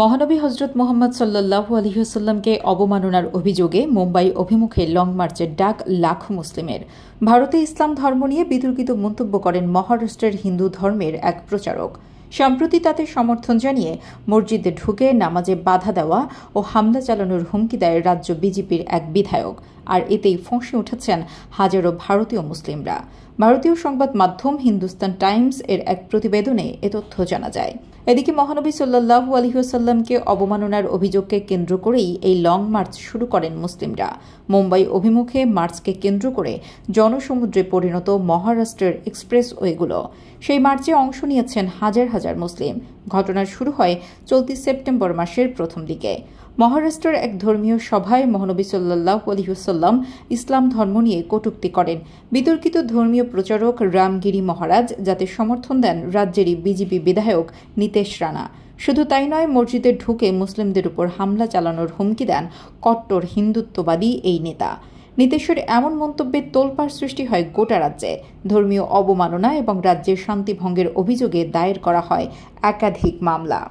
মহানবী হজরত মোহাম্মদ সাল্লাল্লাহু আলাইহি ওয়াসাল্লামকে অবমাননার অভিযোগে মুম্বাই অভিমুখে লং মার্চের ডাক লাখো মুসলিমের। ভারতে ইসলাম ধর্ম নিয়ে বিতর্কিত মন্তব্য করেন মহারাষ্ট্রের হিন্দু ধর্মের এক প্রচারক। সম্প্রতি তাতে সমর্থন জানিয়ে মসজিদে ঢুকে নামাজে বাধা দেওয়া ও হামলা চালানোর হুমকি দেয় রাজ্য বিজেপির এক বিধায়ক। আর এতেই ফঁসে উঠেছেন হাজারো ভারতীয় মুসলিমরা। ভারতীয় সংবাদ মাধ্যম হিন্দুস্তান টাইমস এর এক প্রতিবেদনে এ তথ্য জানা যায়। এদিকে মহানবী সাল্লাল্লাহু আলাইহি ওয়াসাল্লামকে অবমাননার অভিযোগকে কেন্দ্র করেই এই লং মার্চ শুরু করেন মুসলিমরা। মুম্বাই অভিমুখে মার্চকে কেন্দ্র করে জনসমুদ্রে পরিণত মহারাষ্ট্রের এক্সপ্রেসওয়েগুলো। সেই মার্চে অংশ নিয়েছেন হাজার হাজার মুসলিম। ঘটনা শুরু হয় চলতি সেপ্টেম্বর মাসের প্রথম দিকে। মহারাষ্ট্রের এক ধর্মীয় সভায় মহানবী সাল্লাল্লাহু আলাইহি ওয়াসাল্লাম ইসলাম ধর্ম নিয়ে কটূক্তি করেন বিতর্কিত ধর্মীয় প্রচারক রামগিরি মহারাজ, যাতে সমর্থন দেন রাজ্যেরই বিজেপি বিধায়ক নীতেশ রানা। শুধু তাই নয়, মসজিদে ঢুকে মুসলিমদের উপর হামলা চালানোর হুমকি দেন কট্টর হিন্দুত্ববাদী এই নেতা। নীতেশের এমন মন্তব্যে তোলপাড় সৃষ্টি হয় গোটা রাজ্যে। ধর্মীয় অবমাননা এবং রাজ্যের শান্তি ভঙ্গের অভিযোগে দায়ের করা হয় একাধিক মামলা।